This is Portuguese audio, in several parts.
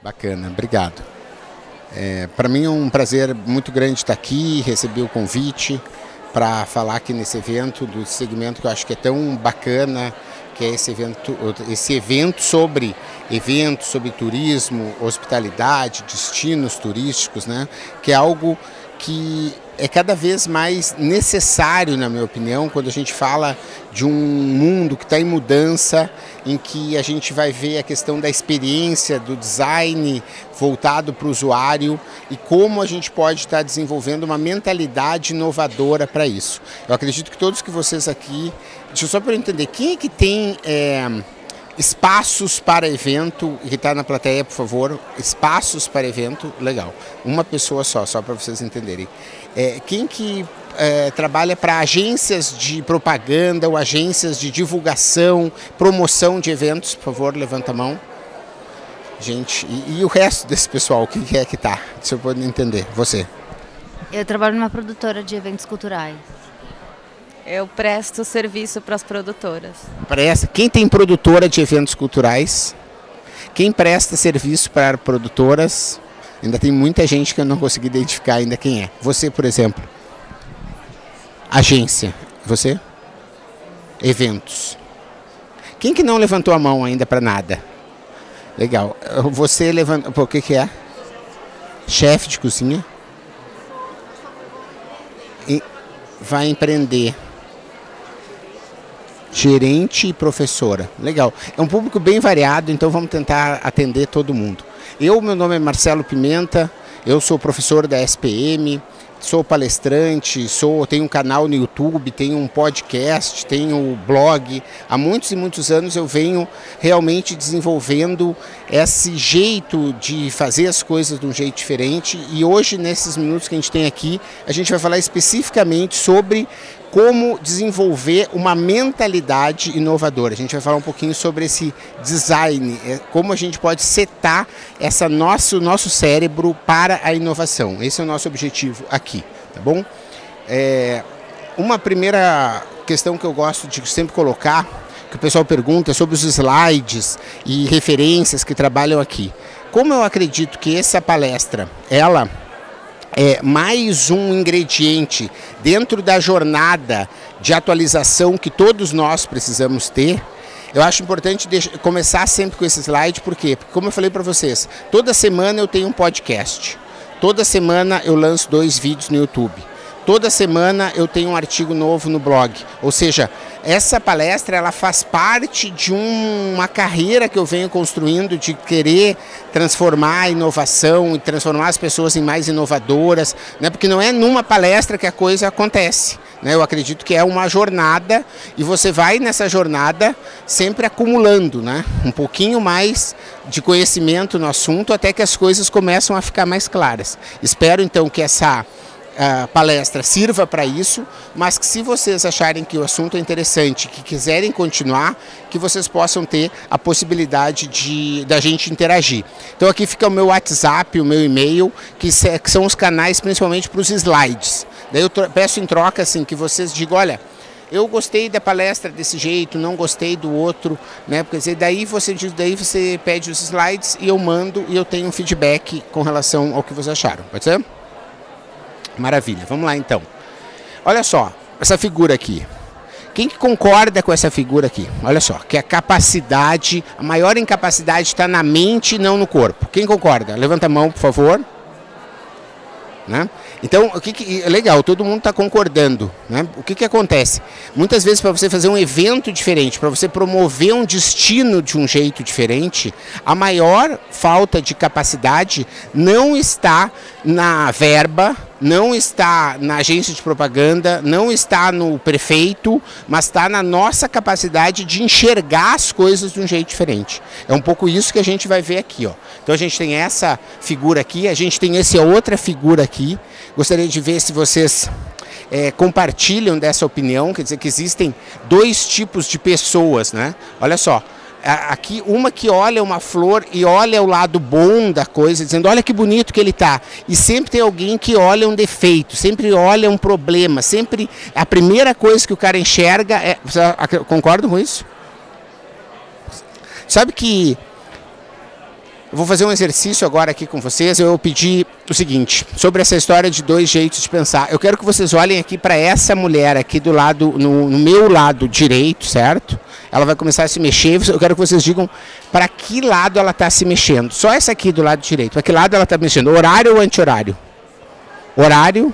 Bacana, obrigado. Para mim é um prazer muito grande estar aqui, receber o convite para falar aqui nesse evento, do segmento que eu acho que é tão bacana, que é esse evento sobre turismo, hospitalidade, destinos turísticos, né? Que é algo que é cada vez mais necessário, na minha opinião, quando a gente fala de um mundo que está em mudança, em que a gente vai ver a questão da experiência, do design voltado para o usuário e como a gente pode estar desenvolvendo uma mentalidade inovadora para isso. Eu acredito que todos que vocês aqui, deixa eu só para eu entender, quem é que tem espaços para evento, e que está na plateia, por favor, espaços para evento, legal, uma pessoa só para vocês entenderem. Quem que trabalha para agências de propaganda ou agências de divulgação, promoção de eventos, por favor, levanta a mão. Gente, e o resto desse pessoal, quem é que está? Se eu poder entender, você. Eu trabalho numa produtora de eventos culturais. Eu presto serviço para as produtoras. Quem tem produtora de eventos culturais? Quem presta serviço para produtoras? Ainda tem muita gente que eu não consegui identificar ainda quem é. Você, por exemplo. Agência. Você? Eventos. Quem que não levantou a mão ainda para nada? Legal. Você levantou... O que é? Chefe de cozinha? Vai empreender. Gerente e professora. Legal. É um público bem variado, então vamos tentar atender todo mundo. Meu nome é Marcelo Pimenta, eu sou professor da SPM, sou palestrante, tenho um canal no YouTube, tenho um podcast, tenho um blog. Há muitos e muitos anos eu venho realmente desenvolvendo esse jeito de fazer as coisas de um jeito diferente, e hoje, nesses minutos que a gente tem aqui, a gente vai falar especificamente sobre como desenvolver uma mentalidade inovadora. A gente vai falar um pouquinho sobre esse design, como a gente pode setar o nosso cérebro para a inovação. Esse é o nosso objetivo aqui, tá bom? Uma primeira questão que eu gosto de sempre colocar, que o pessoal pergunta, é sobre os slides e referências que trabalham aqui. Como eu acredito que essa palestra, ela é mais um ingrediente dentro da jornada de atualização que todos nós precisamos ter, eu acho importante começar sempre com esse slide. Por quê? Porque, como eu falei para vocês, toda semana eu tenho um podcast, toda semana eu lanço 2 vídeos no YouTube, toda semana eu tenho um artigo novo no blog. Ou seja, essa palestra ela faz parte de uma carreira que eu venho construindo de querer transformar a inovação e transformar as pessoas em mais inovadoras, né? Porque não é numa palestra que a coisa acontece, né? Eu acredito que é uma jornada e você vai nessa jornada sempre acumulando, né? Um pouquinho mais de conhecimento no assunto até que as coisas começam a ficar mais claras. Espero então que essa palestra sirva para isso, mas que se vocês acharem que o assunto é interessante, que quiserem continuar, que vocês possam ter a possibilidade da gente interagir. Então aqui fica o meu WhatsApp, o meu e-mail, que são os canais principalmente para os slides. Daí eu peço em troca assim, que vocês digam, olha, eu gostei da palestra desse jeito, não gostei do outro, né? Porque daí você pede os slides e eu mando e eu tenho um feedback com relação ao que vocês acharam. Pode ser? Maravilha, vamos lá então. Olha só, essa figura aqui. Quem que concorda com essa figura aqui? Olha só, que a maior incapacidade está na mente e não no corpo. Quem concorda? Levanta a mão, por favor. Né? Então, legal, todo mundo está concordando, né? O que acontece? Muitas vezes, para você fazer um evento diferente, para você promover um destino de um jeito diferente, a maior falta de capacidade não está na verba, não está na agência de propaganda, não está no prefeito, mas está na nossa capacidade de enxergar as coisas de um jeito diferente. É um pouco isso que a gente vai ver aqui, ó. Então a gente tem essa figura aqui, a gente tem essa outra figura aqui. Gostaria de ver se vocês compartilham dessa opinião, quer dizer que existem 2 tipos de pessoas, né? Olha só. Aqui uma que olha uma flor e olha o lado bom da coisa, dizendo, olha que bonito que ele está. E sempre tem alguém que olha um defeito, sempre olha um problema, sempre a primeira coisa que o cara enxerga é... Concorda com isso? Sabe que Eu vou fazer um exercício agora aqui com vocês. Eu pedi o seguinte, sobre essa história de 2 jeitos de pensar. Eu quero que vocês olhem aqui para essa mulher aqui do lado, no meu lado direito, certo? Ela vai começar a se mexer. Eu quero que vocês digam para que lado ela está se mexendo. Só essa aqui do lado direito. Para que lado ela está mexendo? Horário ou anti-horário? Horário.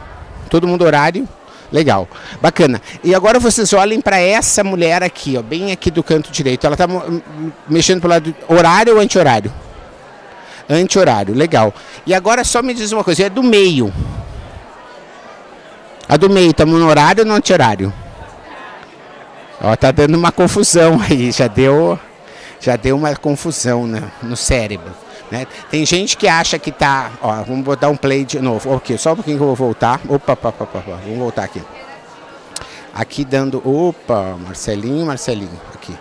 Todo mundo horário. Legal, bacana. E agora vocês olhem para essa mulher aqui, ó, bem aqui do canto direito. Ela está mexendo para o lado horário ou anti-horário? Anti-horário, legal. E agora só me diz uma coisa, é do meio. A do meio, estamos no horário ou no anti-horário? Ó, tá dando uma confusão aí, já deu uma confusão, né, no cérebro. Né? Tem gente que acha que tá, ó, vamos botar um play de novo, ok, só um pouquinho que eu vou voltar, vamos voltar aqui. Aqui dando, Marcelinho, aqui.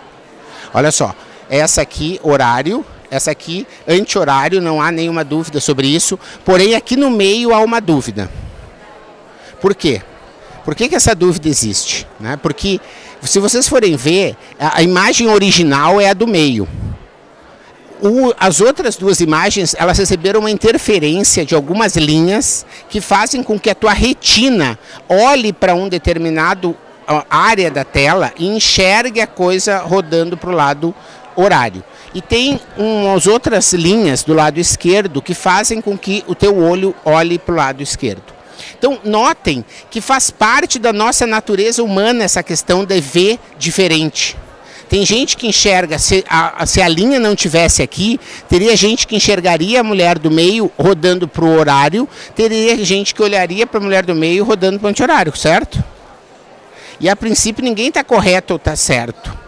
Olha só, essa aqui, horário, essa aqui, anti-horário, não há nenhuma dúvida sobre isso, porém aqui no meio há uma dúvida. Por quê? Por que essa dúvida existe? Né? Porque, se vocês forem ver, a imagem original é a do meio. As outras 2 imagens, elas receberam uma interferência de algumas linhas que fazem com que a tua retina olhe para um determinado área da tela e enxergue a coisa rodando para o lado horário. E tem umas outras linhas do lado esquerdo que fazem com que o teu olho olhe para o lado esquerdo. Então, notem que faz parte da nossa natureza humana essa questão de ver diferente. Tem gente que enxerga, se a linha não tivesse aqui, teria gente que enxergaria a mulher do meio rodando para o horário, teria gente que olharia para a mulher do meio rodando para o anti-horário, certo? E a princípio ninguém está correto ou está certo.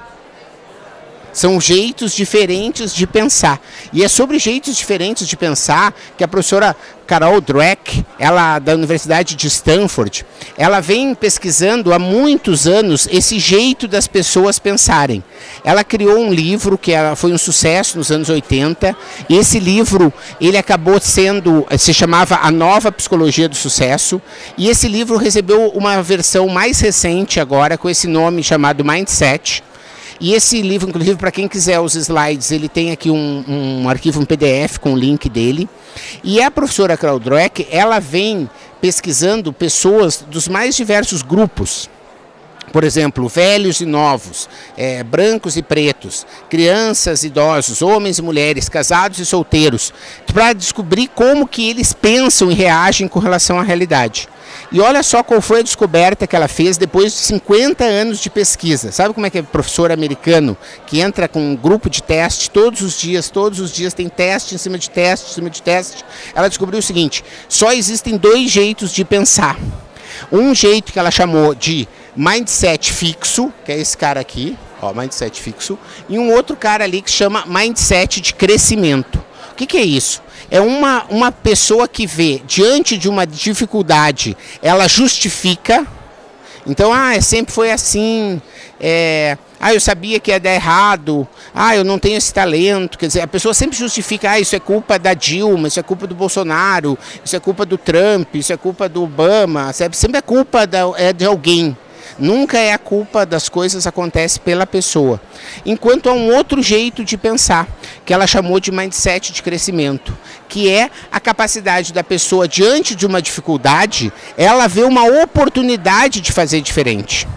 São jeitos diferentes de pensar. E é sobre jeitos diferentes de pensar que a professora Carol Dweck, ela da Universidade de Stanford, ela vem pesquisando há muitos anos esse jeito das pessoas pensarem. Ela criou um livro que foi um sucesso nos anos 80. E esse livro, ele acabou se chamava A Nova Psicologia do Sucesso. E esse livro recebeu uma versão mais recente agora com esse nome chamado Mindset. E esse livro, inclusive, para quem quiser os slides, ele tem aqui um arquivo, um PDF com o link dele. E a professora Carol Dweck, ela vem pesquisando pessoas dos mais diversos grupos. Por exemplo, velhos e novos, brancos e pretos, crianças, idosos, homens e mulheres, casados e solteiros, para descobrir como que eles pensam e reagem com relação à realidade. E olha só qual foi a descoberta que ela fez depois de 50 anos de pesquisa. Sabe como é que é professor americano que entra com um grupo de teste todos os dias tem teste em cima de teste, em cima de teste. Ela descobriu o seguinte, só existem 2 jeitos de pensar. Um jeito que ela chamou de mindset fixo, que é esse cara aqui, ó, mindset fixo, e um outro cara ali que chama mindset de crescimento. O que é isso? É uma pessoa que vê, diante de uma dificuldade, ela justifica. Então, sempre foi assim, eu sabia que ia dar errado, eu não tenho esse talento. Quer dizer, a pessoa sempre justifica, isso é culpa da Dilma, isso é culpa do Bolsonaro, isso é culpa do Trump, isso é culpa do Obama, sempre é culpa de alguém. Nunca é a culpa das coisas, acontece pela pessoa. Enquanto há um outro jeito de pensar, que ela chamou de mindset de crescimento, que é a capacidade da pessoa, diante de uma dificuldade, ela vê uma oportunidade de fazer diferente.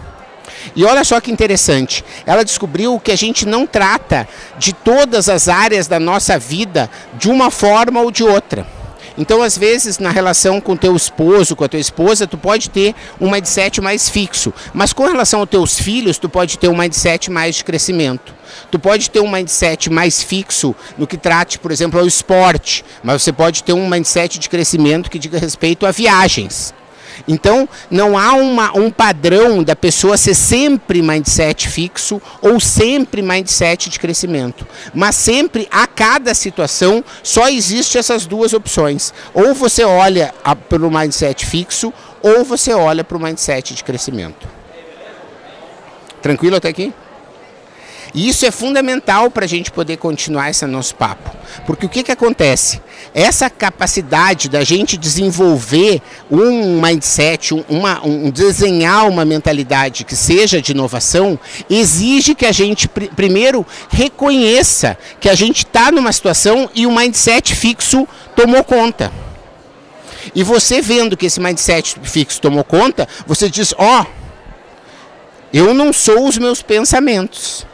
E olha só que interessante, ela descobriu que a gente não trata de todas as áreas da nossa vida de uma forma ou de outra. Então, às vezes, na relação com o teu esposo, com a tua esposa, tu pode ter um mindset mais fixo. Mas com relação aos teus filhos, tu pode ter um mindset mais de crescimento. Tu pode ter um mindset mais fixo no que trate, por exemplo, ao esporte. Mas você pode ter um mindset de crescimento que diga respeito a viagens. Então, não há um padrão da pessoa ser sempre mindset fixo ou sempre mindset de crescimento. Mas sempre, a cada situação, só existe essas 2 opções. Ou você olha pelo mindset fixo, ou você olha para o mindset de crescimento. Tranquilo até aqui? E isso é fundamental para a gente poder continuar esse nosso papo. Porque o que acontece? Essa capacidade da gente desenvolver um mindset, desenhar uma mentalidade que seja de inovação, exige que a gente primeiro reconheça que a gente está numa situação e o mindset fixo tomou conta. E você vendo que esse mindset fixo tomou conta, você diz, eu não sou os meus pensamentos.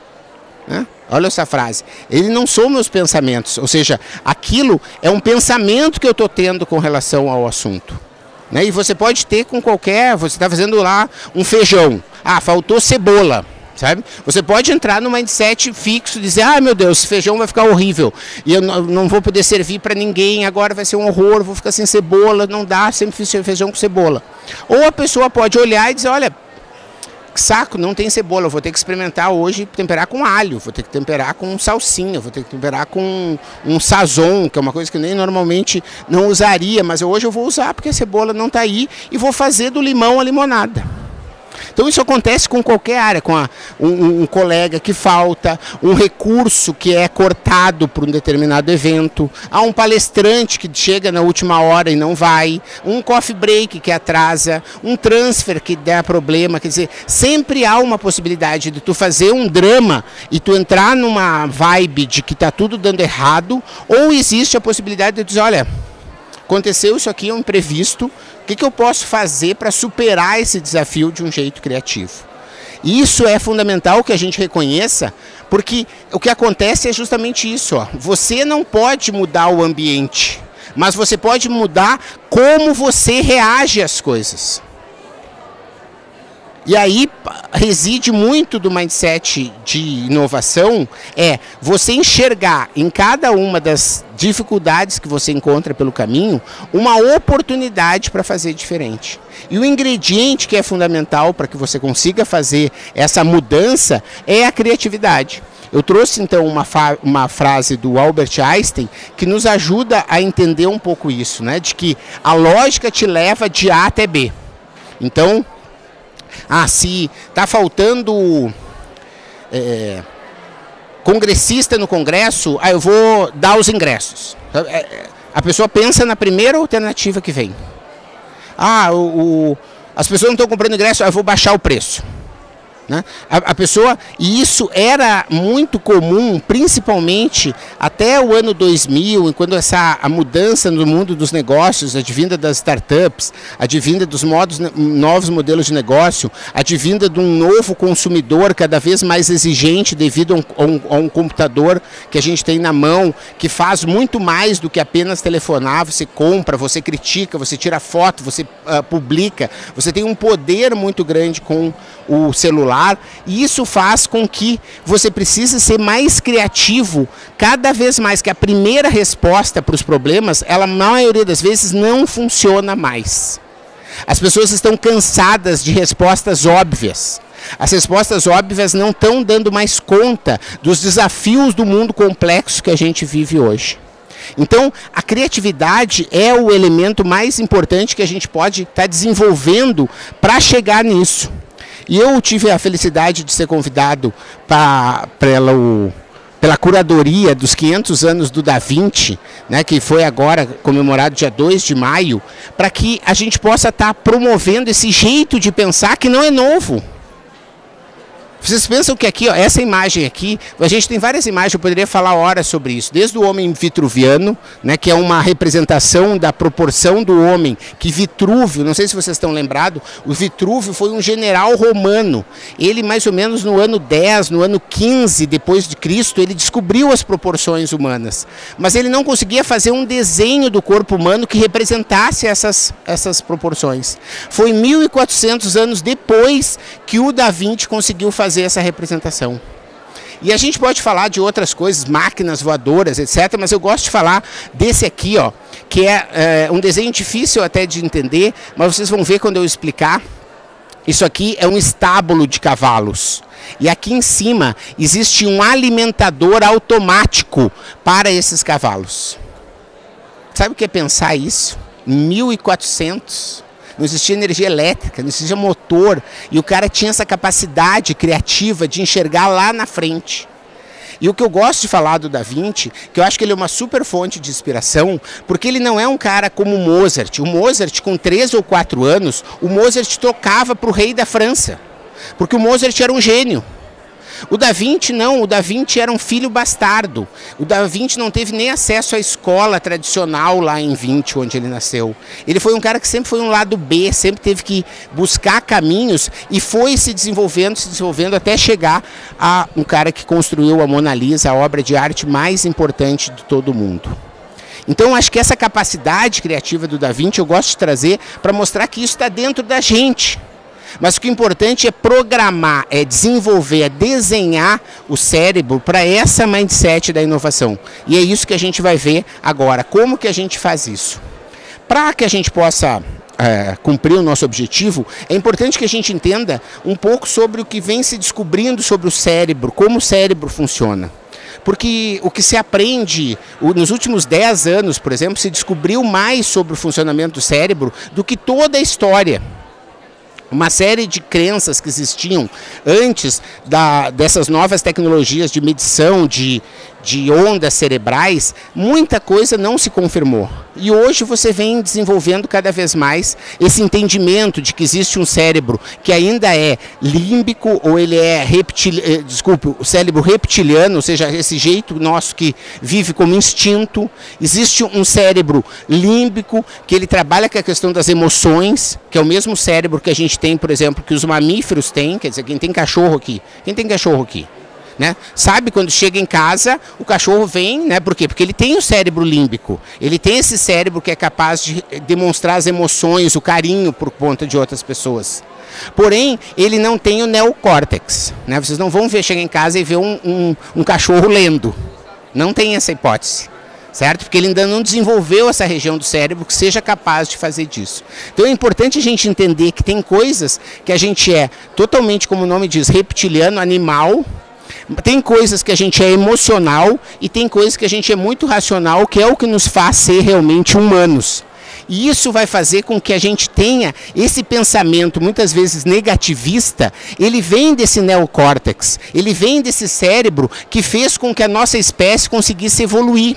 Né? Olha essa frase. Ele não são meus pensamentos. Ou seja, aquilo é um pensamento que eu estou tendo com relação ao assunto. Né? E você pode ter com qualquer... Você está fazendo lá um feijão. Faltou cebola. Sabe? Você pode entrar no mindset fixo e dizer, meu Deus, esse feijão vai ficar horrível. E eu não vou poder servir para ninguém, agora vai ser um horror, vou ficar sem cebola, não dá, sempre fiz feijão com cebola. Ou a pessoa pode olhar e dizer, olha, que saco, não tem cebola, eu vou ter que experimentar hoje temperar com alho, vou ter que temperar com salsinha, vou ter que temperar com um sazon, que é uma coisa que eu nem normalmente não usaria, mas hoje eu vou usar porque a cebola não está aí e vou fazer do limão a limonada. Então isso acontece com qualquer área, com um colega que falta, um recurso que é cortado por um determinado evento, há um palestrante que chega na última hora e não vai, um coffee break que atrasa, um transfer que dá problema, quer dizer, sempre há uma possibilidade de tu fazer um drama e tu entrar numa vibe de que está tudo dando errado, ou existe a possibilidade de dizer, olha, aconteceu isso aqui, é um imprevisto, o que eu posso fazer para superar esse desafio de um jeito criativo? E isso é fundamental que a gente reconheça, porque o que acontece é justamente isso. Você não pode mudar o ambiente, mas você pode mudar como você reage às coisas. E aí reside muito do mindset de inovação, você enxergar em cada uma das dificuldades que você encontra pelo caminho, uma oportunidade para fazer diferente. E o ingrediente que é fundamental para que você consiga fazer essa mudança é a criatividade. Eu trouxe então uma frase do Albert Einstein que nos ajuda a entender um pouco isso, né? De que a lógica te leva de A até B. Então, se está faltando congressista no Congresso, eu vou dar os ingressos. A pessoa pensa na primeira alternativa que vem. As pessoas não estão comprando ingresso, eu vou baixar o preço. Né? A pessoa, e isso era muito comum, principalmente até o ano 2000, quando a mudança no mundo dos negócios, advinda das startups, advinda dos novos modelos de negócio, advinda de um novo consumidor cada vez mais exigente devido a um computador que a gente tem na mão, que faz muito mais do que apenas telefonar. Você compra, você critica, você tira foto, você publica, você tem um poder muito grande com o celular. E isso faz com que você precise ser mais criativo cada vez mais, que a primeira resposta para os problemas, ela na maioria das vezes não funciona mais. As pessoas estão cansadas de respostas óbvias. As respostas óbvias não estão dando mais conta dos desafios do mundo complexo que a gente vive hoje. Então, a criatividade é o elemento mais importante que a gente pode estar desenvolvendo para chegar nisso. E eu tive a felicidade de ser convidado pela curadoria dos 500 anos do Da Vinci, né, que foi agora comemorado dia 2 de maio, para que a gente possa estar promovendo esse jeito de pensar que não é novo. Vocês pensam que aqui, essa imagem aqui, a gente tem várias imagens, eu poderia falar horas sobre isso, desde o homem vitruviano, né, que é uma representação da proporção do homem, que Vitrúvio, não sei se vocês estão lembrados, o Vitrúvio foi um general romano, ele mais ou menos no ano 10, no ano 15 depois de Cristo, ele descobriu as proporções humanas, mas ele não conseguia fazer um desenho do corpo humano que representasse essas proporções. Foi 1400 anos depois que o Da Vinci conseguiu fazer essa representação. E a gente pode falar de outras coisas, máquinas voadoras, etc., mas eu gosto de falar desse aqui, que é um desenho difícil até de entender, mas vocês vão ver quando eu explicar. Isso aqui é um estábulo de cavalos. E aqui em cima existe um alimentador automático para esses cavalos. Sabe o que é pensar isso? Em 1400... não existia energia elétrica, não existia motor, e o cara tinha essa capacidade criativa de enxergar lá na frente. E o que eu gosto de falar do Da Vinci, que eu acho que ele é uma super fonte de inspiração, porque ele não é um cara como o Mozart. O Mozart, com 3 ou 4 anos, o Mozart tocava para o rei da França, porque o Mozart era um gênio. O Da Vinci não, o Da Vinci era um filho bastardo. O Da Vinci não teve nem acesso à escola tradicional lá em Vinci, onde ele nasceu. Ele foi um cara que sempre foi um lado B, sempre teve que buscar caminhos e foi se desenvolvendo até chegar a um cara que construiu a Mona Lisa, a obra de arte mais importante de todo o mundo. Então, acho que essa capacidade criativa do Da Vinci eu gosto de trazer para mostrar que isso está dentro da gente. Mas o que é importante é programar, é desenvolver, é desenhar o cérebro para essa mindset da inovação. E é isso que a gente vai ver agora. Como que a gente faz isso? Para que a gente possa cumprir o nosso objetivo, é importante que a gente entenda um pouco sobre o que vem se descobrindo sobre o cérebro, como o cérebro funciona. Porque o que se aprende, nos últimos 10 anos, por exemplo, se descobriu mais sobre o funcionamento do cérebro do que toda a história. Uma série de crenças que existiam antes dessas novas tecnologias de medição de ondas cerebrais, muita coisa não se confirmou. E hoje você vem desenvolvendo cada vez mais esse entendimento de que existe um cérebro que ainda é límbico, ou ele é o cérebro reptiliano, ou seja, esse jeito nosso que vive como instinto. Existe um cérebro límbico, que ele trabalha com a questão das emoções, que é o mesmo cérebro que a gente tem, por exemplo, que os mamíferos têm, quer dizer, quem tem cachorro aqui? Quem tem cachorro aqui? Né? Sabe, quando chega em casa, o cachorro vem, né? Por quê? Porque ele tem o cérebro límbico, ele tem esse cérebro que é capaz de demonstrar as emoções, o carinho por conta de outras pessoas. Porém, ele não tem o neocórtex, né? Vocês não vão chegar em casa e ver um cachorro lendo, não tem essa hipótese. Certo? Porque ele ainda não desenvolveu essa região do cérebro que seja capaz de fazer disso. Então é importante a gente entender que tem coisas que a gente é totalmente, como o nome diz, reptiliano, animal. Tem coisas que a gente é emocional e tem coisas que a gente é muito racional, que é o que nos faz ser realmente humanos. E isso vai fazer com que a gente tenha esse pensamento, muitas vezes negativista, ele vem desse neocórtex, ele vem desse cérebro que fez com que a nossa espécie conseguisse evoluir.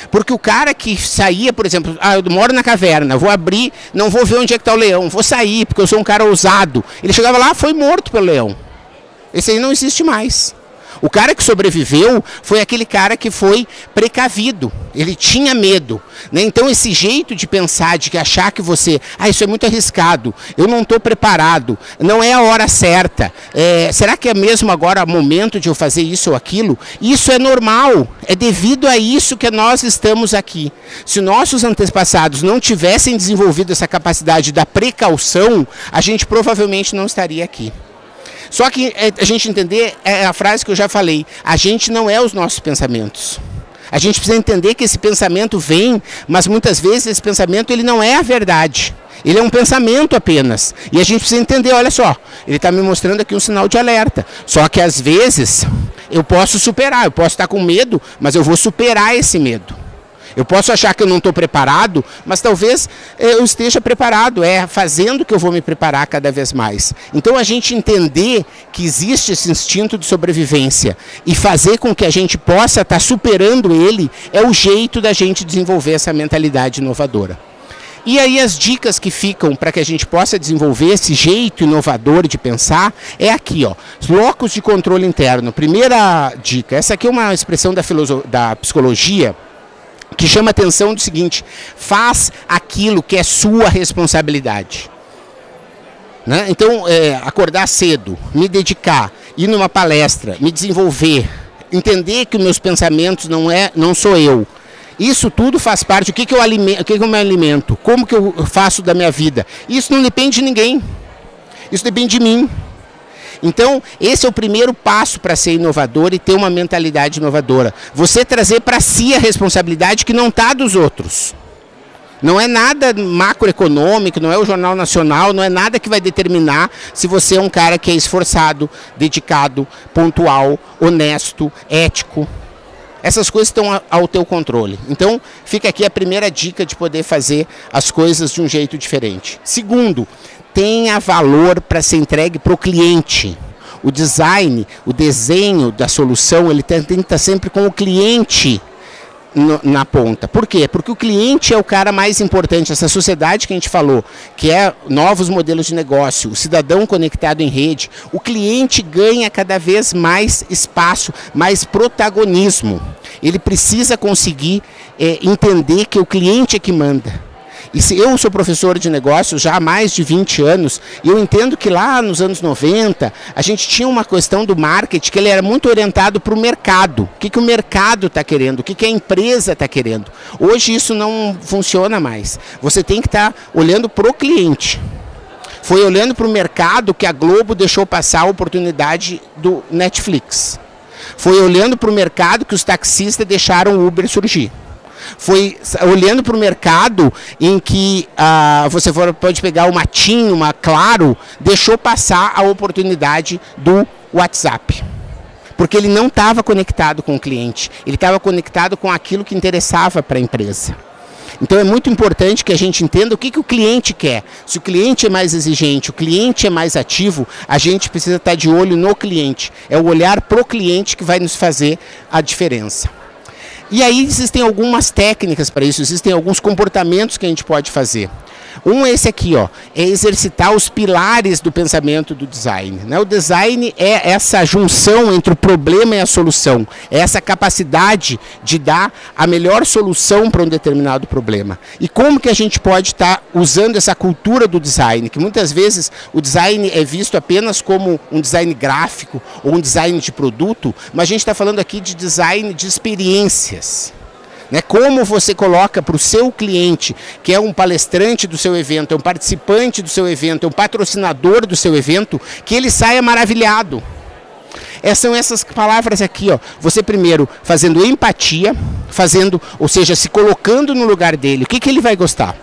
Porque o cara que saía, por exemplo, eu moro na caverna, vou abrir, não vou ver onde é que está o leão, vou sair porque eu sou um cara ousado. Ele chegava lá, foi morto pelo leão. Esse aí não existe mais. O cara que sobreviveu foi aquele cara que foi precavido, ele tinha medo, né? Então esse jeito de pensar, de achar que você, isso é muito arriscado, eu não estou preparado, não é a hora certa, será que é mesmo agora o momento de eu fazer isso ou aquilo? Isso é normal, é devido a isso que nós estamos aqui. Se nossos antepassados não tivessem desenvolvido essa capacidade da precaução, a gente provavelmente não estaria aqui. Só que a gente entender, é a frase que eu já falei, a gente não é os nossos pensamentos. A gente precisa entender que esse pensamento vem, mas muitas vezes esse pensamento ele não é a verdade. Ele é um pensamento apenas. E a gente precisa entender, olha só, ele está me mostrando aqui um sinal de alerta. Só que às vezes eu posso superar, eu posso estar com medo, mas eu vou superar esse medo. Eu posso achar que eu não estou preparado, mas talvez eu esteja preparado, fazendo que eu vou me preparar cada vez mais. Então a gente entender que existe esse instinto de sobrevivência e fazer com que a gente possa estar superando ele é o jeito da gente desenvolver essa mentalidade inovadora. E aí as dicas que ficam para que a gente possa desenvolver esse jeito inovador de pensar é aqui, ó, locus de controle interno. Primeira dica, essa aqui é uma expressão da psicologia, que chama a atenção do seguinte: faz aquilo que é sua responsabilidade. Né? Então, acordar cedo, me dedicar, ir numa palestra, me desenvolver, entender que os meus pensamentos não sou eu. Isso tudo faz parte. O que eu me alimento? Como que eu faço da minha vida? Isso não depende de ninguém. Isso depende de mim. Então, esse é o primeiro passo para ser inovador e ter uma mentalidade inovadora. Você trazer para si a responsabilidade que não está dos outros. Não é nada macroeconômico, não é o Jornal Nacional, não é nada que vai determinar se você é um cara que é esforçado, dedicado, pontual, honesto, ético. Essas coisas estão ao teu controle. Então, fica aqui a primeira dica de poder fazer as coisas de um jeito diferente. Segundo, tenha valor para ser entregue para o cliente. o design, o desenho da solução, ele tem que estar sempre com o cliente na ponta. Por quê? Porque o cliente é o cara mais importante. Essa sociedade que a gente falou, que é novos modelos de negócio, o cidadão conectado em rede, o cliente ganha cada vez mais espaço, mais protagonismo. Ele precisa conseguir entender que o cliente é que manda. E se eu sou professor de negócios já há mais de 20 anos, e eu entendo que lá nos anos 90, a gente tinha uma questão do marketing que ele era muito orientado para o mercado. O que o mercado está querendo, o que a empresa está querendo. Hoje isso não funciona mais. Você tem que estar olhando para o cliente. Foi olhando para o mercado que a Globo deixou passar a oportunidade do Netflix. Foi olhando para o mercado que os taxistas deixaram o Uber surgir. Foi olhando para o mercado em que você pode pegar uma TIM, uma Claro, deixou passar a oportunidade do WhatsApp. Porque ele não estava conectado com o cliente, ele estava conectado com aquilo que interessava para a empresa. Então é muito importante que a gente entenda o que o cliente quer. Se o cliente é mais exigente, o cliente é mais ativo, a gente precisa estar de olho no cliente. É o olhar para o cliente que vai nos fazer a diferença. E aí existem algumas técnicas para isso, existem alguns comportamentos que a gente pode fazer. Um é esse aqui, ó, é exercitar os pilares do pensamento do design, né? O design é essa junção entre o problema e a solução, é essa capacidade de dar a melhor solução para um determinado problema. E como que a gente pode estar usando essa cultura do design, que muitas vezes o design é visto apenas como um design gráfico ou um design de produto, mas a gente está falando aqui de design de experiências. Como você coloca para o seu cliente, que é um palestrante do seu evento, é um participante do seu evento, é um patrocinador do seu evento, que ele saia maravilhado. São essas palavras aqui, ó. Você primeiro fazendo empatia, ou seja, se colocando no lugar dele, o que ele vai gostar?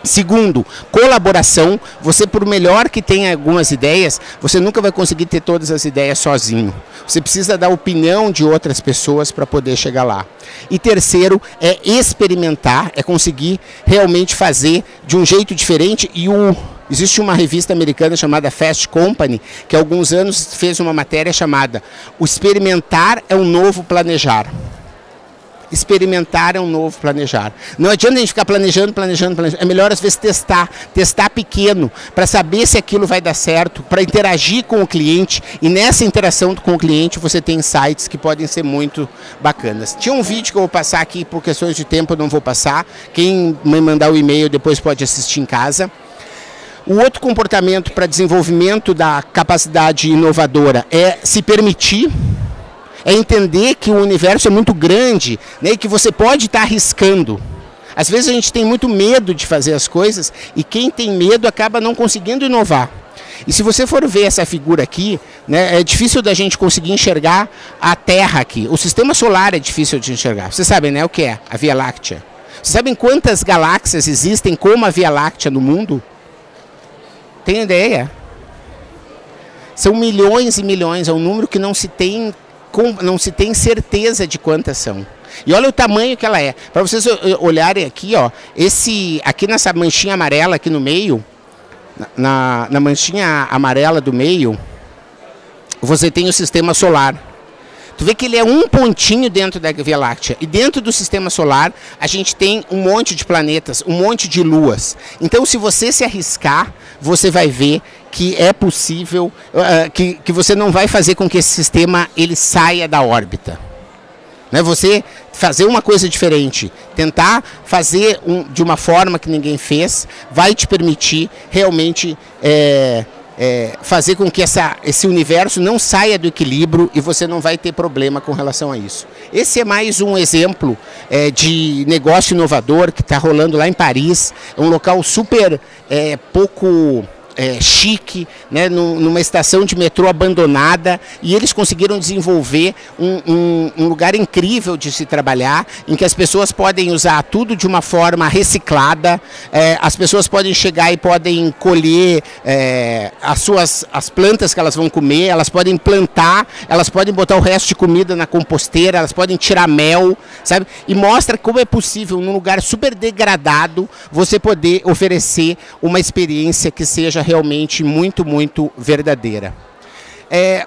Segundo, colaboração. Você, por melhor que tenha algumas ideias, você nunca vai conseguir ter todas as ideias sozinho. Você precisa da opinião de outras pessoas para poder chegar lá. E terceiro, é experimentar, é conseguir realmente fazer de um jeito diferente. Existe uma revista americana chamada Fast Company, que há alguns anos fez uma matéria chamada "O experimentar é um novo planejar". Experimentar é um novo planejar. Não adianta a gente ficar planejando. É melhor às vezes testar pequeno, para saber se aquilo vai dar certo, para interagir com o cliente, e nessa interação com o cliente você tem insights que podem ser muito bacanas. Tinha um vídeo que eu vou passar aqui, por questões de tempo eu não vou passar, quem me mandar o e-mail depois pode assistir em casa. O outro comportamento para desenvolvimento da capacidade inovadora é se permitir, é entender que o universo é muito grande, né, e que você pode estar arriscando. Às vezes a gente tem muito medo de fazer as coisas e quem tem medo acaba não conseguindo inovar. E se você for ver essa figura aqui, né, é difícil da gente conseguir enxergar a Terra aqui. O sistema solar é difícil de enxergar. Vocês sabem, né, o que é? A Via Láctea. Vocês sabem quantas galáxias existem como a Via Láctea no mundo? Tem ideia? São milhões e milhões, é um número que não se tem certeza de quantas são. E olha o tamanho que ela é. Para vocês olharem aqui, ó, aqui nessa manchinha amarela aqui no meio, na manchinha amarela do meio, você tem o sistema solar. Tu vê que ele é um pontinho dentro da Via Láctea. E dentro do sistema solar, a gente tem um monte de planetas, um monte de luas. Então, se você se arriscar, você vai ver que é possível, que você não vai fazer com que esse sistema ele saia da órbita. Né? Você fazer uma coisa diferente, tentar fazer de uma forma que ninguém fez, vai te permitir realmente fazer com que esse universo não saia do equilíbrio e você não vai ter problema com relação a isso. Esse é mais um exemplo de negócio inovador que está rolando lá em Paris. É um local super pouco chique, né, numa estação de metrô abandonada, e eles conseguiram desenvolver um lugar incrível de se trabalhar, em que as pessoas podem usar tudo de uma forma reciclada, as pessoas podem chegar e podem colher as plantas que elas vão comer, elas podem plantar, elas podem botar o resto de comida na composteira, elas podem tirar mel, sabe? E mostra como é possível, num lugar super degradado, você poder oferecer uma experiência que seja realmente muito, muito verdadeira.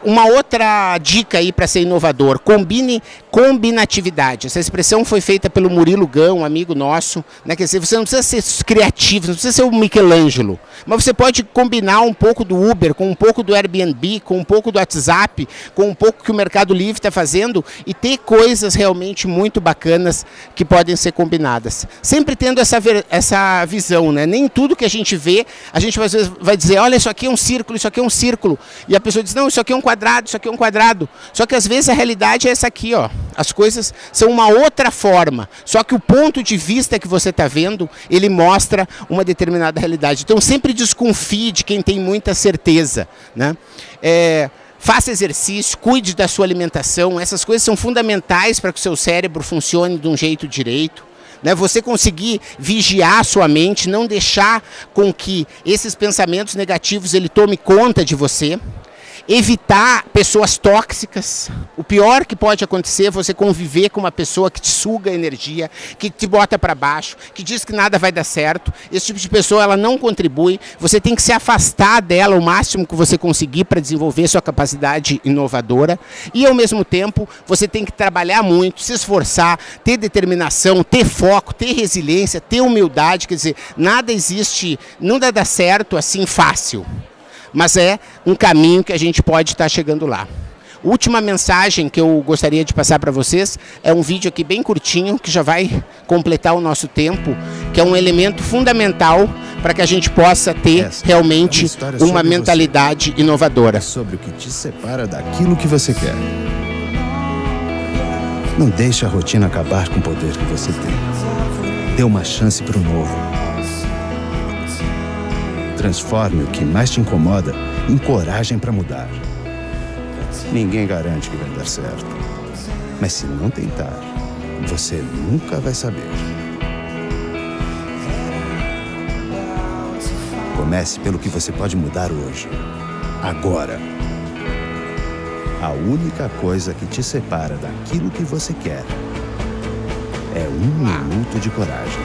Uma outra dica aí para ser inovador, combine combinatividade. Essa expressão foi feita pelo Murilo Gão, um amigo nosso, né? Quer dizer, você não precisa ser criativo, não precisa ser o Michelangelo, mas você pode combinar um pouco do Uber, com um pouco do Airbnb, com um pouco do WhatsApp, com um pouco que o Mercado Livre está fazendo e ter coisas realmente muito bacanas que podem ser combinadas. Sempre tendo essa visão, né? Nem tudo que a gente vê, a gente às vezes vai dizer, olha, isso aqui é um círculo, isso aqui é um círculo. E a pessoa diz, não, isso aqui é um quadrado, isso aqui é um quadrado. Só que às vezes a realidade é essa aqui, ó. As coisas são uma outra forma. Só que o ponto de vista que você está vendo, ele mostra uma determinada realidade. Então sempre desconfie de quem tem muita certeza, né? Faça exercício, cuide da sua alimentação. Essas coisas são fundamentais para que o seu cérebro funcione de um jeito direito. Você conseguir vigiar a sua mente, não deixar com que esses pensamentos negativos ele tome conta de você. Evitar pessoas tóxicas. O pior que pode acontecer é você conviver com uma pessoa que te suga energia, que te bota para baixo, que diz que nada vai dar certo. Esse tipo de pessoa ela não contribui. Você tem que se afastar dela o máximo que você conseguir para desenvolver sua capacidade inovadora. E ao mesmo tempo você tem que trabalhar muito, se esforçar, ter determinação, ter foco, ter resiliência, ter humildade. Quer dizer, nada existe, não dá certo assim fácil. Mas é um caminho que a gente pode estar chegando lá. Última mensagem que eu gostaria de passar para vocês é um vídeo aqui bem curtinho, que já vai completar o nosso tempo, que é um elemento fundamental para que a gente possa ter realmente uma mentalidade inovadora. É sobre o que te separa daquilo que você quer. Não deixe a rotina acabar com o poder que você tem. Dê uma chance para o novo. Transforme o que mais te incomoda em coragem para mudar. Ninguém garante que vai dar certo. Mas se não tentar, você nunca vai saber. Comece pelo que você pode mudar hoje. Agora. A única coisa que te separa daquilo que você quer é 1 minuto de coragem.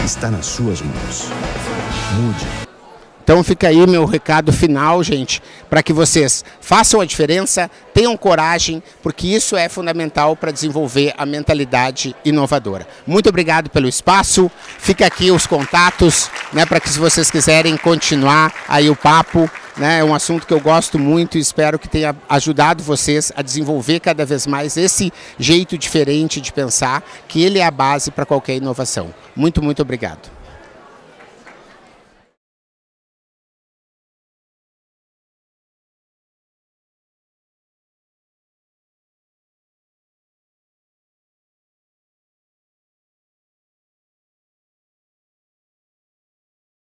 Está nas suas mãos. Mude. Então fica aí meu recado final, gente, para que vocês façam a diferença, tenham coragem, porque isso é fundamental para desenvolver a mentalidade inovadora. Muito obrigado pelo espaço, fica aqui os contatos, né, para que se vocês quiserem continuar aí o papo, né, é um assunto que eu gosto muito e espero que tenha ajudado vocês a desenvolver cada vez mais esse jeito diferente de pensar, que ele é a base para qualquer inovação. Muito, muito obrigado.